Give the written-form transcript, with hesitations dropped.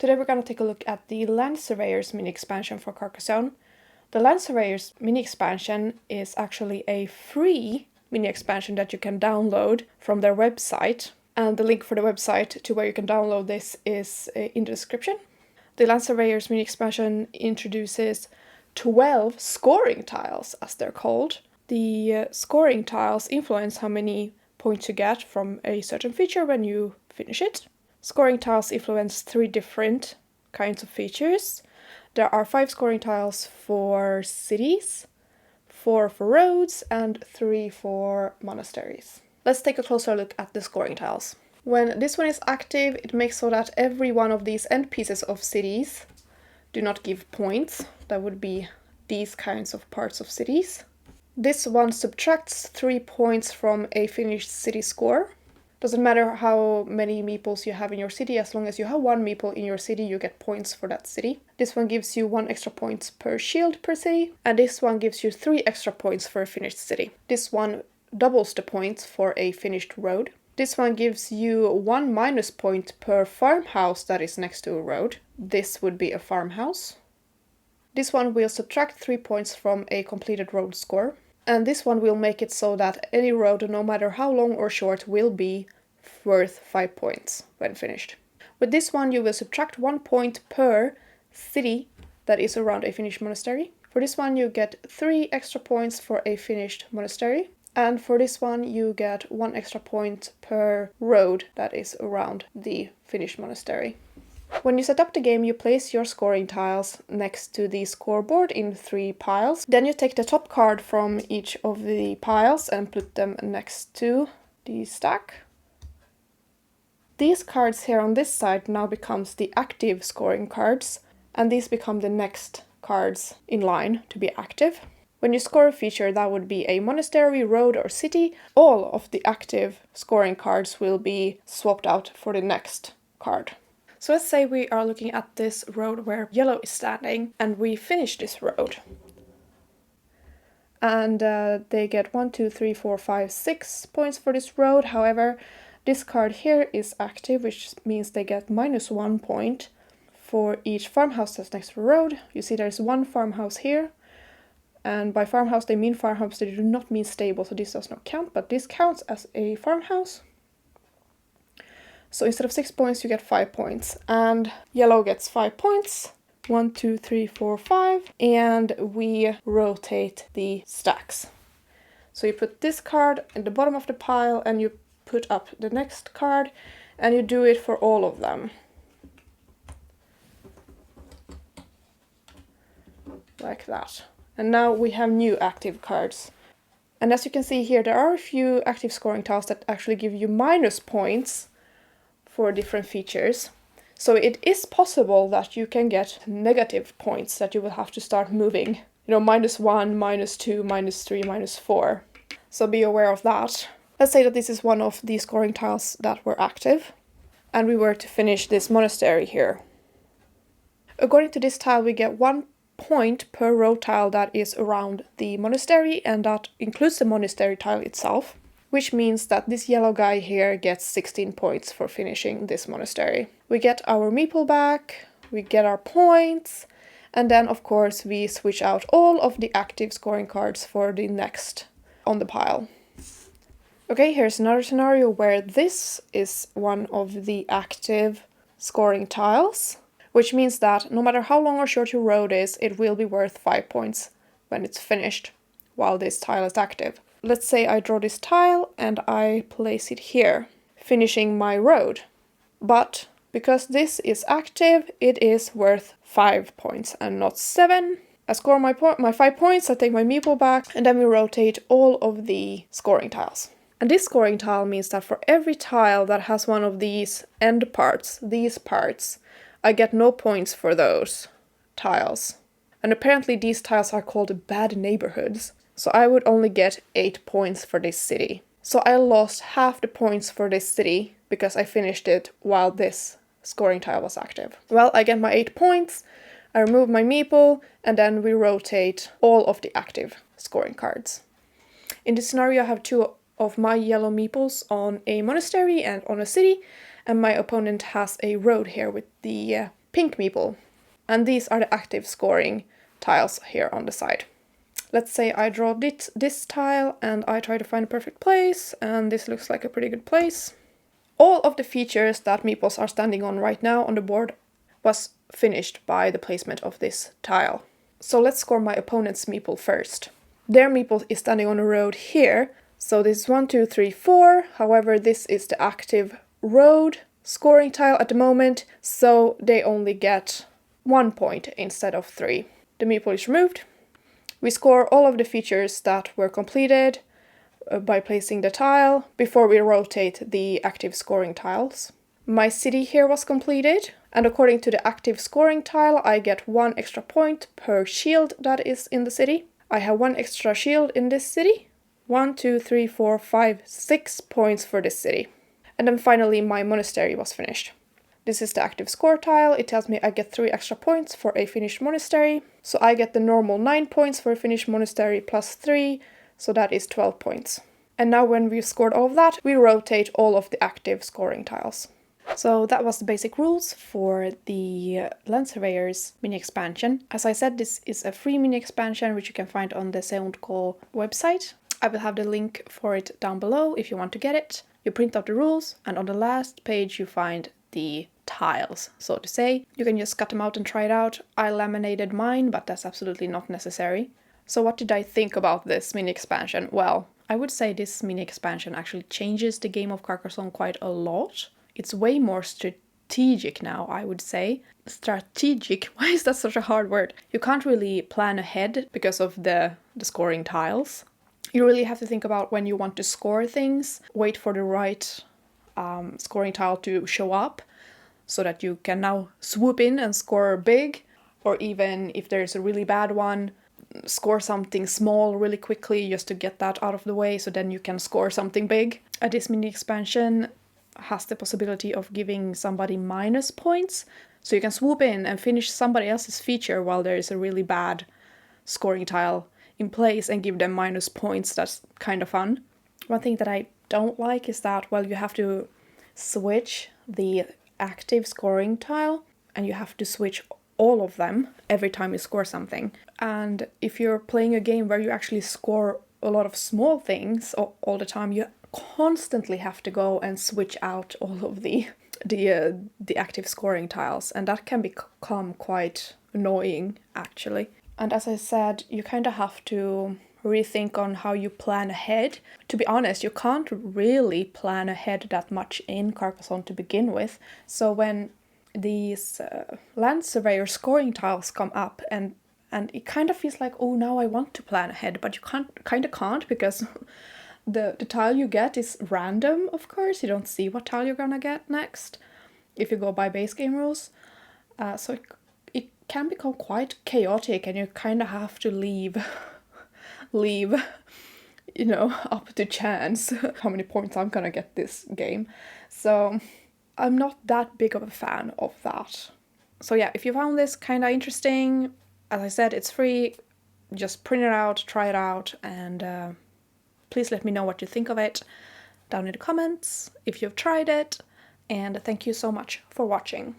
Today we're going to take a look at the Land Surveyors mini expansion for Carcassonne. The Land Surveyors mini expansion is actually a free mini expansion that you can download from their website, and the link for the website to where you can download this is in the description. The Land Surveyors mini expansion introduces 12 scoring tiles, as they're called. The scoring tiles influence how many points you get from a certain feature when you finish it. Scoring tiles influence 3 different kinds of features. There are 5 scoring tiles for cities, 4 for roads, and 3 for monasteries. Let's take a closer look at the scoring tiles. When this one is active, it makes so that every one of these end pieces of cities do not give points. That would be these kinds of parts of cities. This one subtracts 3 points from a finished city score. Doesn't matter how many meeples you have in your city, as long as you have 1 meeple in your city, you get points for that city. This one gives you 1 extra point per shield per city, and this one gives you 3 extra points for a finished city. This one doubles the points for a finished road. This one gives you 1 minus point per farmhouse that is next to a road. This would be a farmhouse. This one will subtract 3 points from a completed road score. And this one will make it so that any road, no matter how long or short, will be worth 5 points when finished. With this one, you will subtract 1 point per city that is around a finished monastery. For this one, you get 3 extra points for a finished monastery. And for this one, you get 1 extra point per road that is around the finished monastery. When you set up the game, you place your scoring tiles next to the scoreboard in 3 piles. Then you take the top card from each of the piles and put them next to the stack. These cards here on this side now becomes the active scoring cards, and these become the next cards in line to be active. When you score a feature that would be a monastery, road, or city, all of the active scoring cards will be swapped out for the next card. So let's say we are looking at this road where yellow is standing, and we finish this road. And they get 1, 2, 3, 4, 5, 6 points for this road. However, this card here is active, which means they get -1 point for each farmhouse that's next to the road. You see there's 1 farmhouse here. And by farmhouse they mean farmhouse, they do not mean stable, so this does not count, but this counts as a farmhouse. So instead of 6 points, you get 5 points. And yellow gets 5 points. 1, 2, 3, 4, 5. And we rotate the stacks. So you put this card in the bottom of the pile and you put up the next card. And you do it for all of them. Like that. And now we have new active cards. And as you can see here, there are a few active scoring tiles that actually give you minus points for different features. So it is possible that you can get negative points that you will have to start moving. You know, -1, -2, -3, -4. So be aware of that. Let's say that this is one of the scoring tiles that were active, and we were to finish this monastery here. According to this tile, we get 1 point per row tile that is around the monastery, and that includes the monastery tile itself. Which means that this yellow guy here gets 16 points for finishing this monastery. We get our meeple back, we get our points, and then of course we switch out all of the active scoring cards for the next on the pile. Okay, here's another scenario where this is one of the active scoring tiles, which means that no matter how long or short your road is, it will be worth 5 points when it's finished, while this tile is active. Let's say I draw this tile and I place it here, finishing my road. But because this is active, it is worth 5 points and not 7. I score my 5 points, I take my meeple back, and then we rotate all of the scoring tiles. And this scoring tile means that for every tile that has one of these end parts, these parts, I get no points for those tiles. And apparently these tiles are called bad neighborhoods. So I would only get 8 points for this city. So I lost half the points for this city because I finished it while this scoring tile was active. Well, I get my 8 points, I remove my meeple, and then we rotate all of the active scoring cards. In this scenario, I have 2 of my yellow meeples on a monastery and on a city, and my opponent has a road here with the pink meeple. And these are the active scoring tiles here on the side. Let's say I draw this tile and I try to find a perfect place, and this looks like a pretty good place. All of the features that meeples are standing on right now on the board was finished by the placement of this tile. So let's score my opponent's meeple first. Their meeple is standing on a road here, so this is 1, 2, 3, 4. However, this is the active road scoring tile at the moment, so they only get 1 point instead of 3. The meeple is removed. We score all of the features that were completed by placing the tile before we rotate the active scoring tiles. My city here was completed, and according to the active scoring tile, I get 1 extra point per shield that is in the city. I have 1 extra shield in this city. 1, 2, 3, 4, 5, 6 points for this city. And then finally my monastery was finished. This is the active score tile. It tells me I get 3 extra points for a finished monastery. So I get the normal 9 points for a finished monastery plus 3, so that is 12 points. And now when we've scored all of that, we rotate all of the active scoring tiles. So that was the basic rules for the Land Surveyors mini expansion. As I said, this is a free mini expansion which you can find on the Soundcall website. I will have the link for it down below if you want to get it. You print out the rules, and on the last page you find the tiles, so to say. You can just cut them out and try it out. I laminated mine, but that's absolutely not necessary. So what did I think about this mini expansion? Well, I would say this mini expansion actually changes the game of Carcassonne quite a lot. It's way more strategic now, I would say. Strategic? Why is that such a hard word? You can't really plan ahead because of the scoring tiles. You really have to think about when you want to score things, wait for the right scoring tile to show up so that you can now swoop in and score big, or even if there's a really bad one, score something small really quickly just to get that out of the way so then you can score something big. This mini expansion has the possibility of giving somebody minus points, so you can swoop in and finish somebody else's feature while there is a really bad scoring tile in place and give them minus points. That's kind of fun. One thing that I don't like is that, well, you have to switch the active scoring tile and you have to switch all of them every time you score something. And if you're playing a game where you actually score a lot of small things all the time, you constantly have to go and switch out all of the active scoring tiles, and that can become quite annoying actually. And as I said, you kind of have to rethink on how you plan ahead. To be honest, you can't really plan ahead that much in Carcassonne to begin with. So when these Land Surveyor scoring tiles come up, and it kind of feels like, oh, now I want to plan ahead, but you can't because the tile you get is random, of course. You don't see what tile you're gonna get next if you go by base game rules. So it can become quite chaotic, and you kind of have to leave, up to chance how many points I'm gonna get this game. So I'm not that big of a fan of that. So yeah, if you found this kind of interesting, as I said, it's free. Just print it out, try it out, and please let me know what you think of it down in the comments if you've tried it. And thank you so much for watching.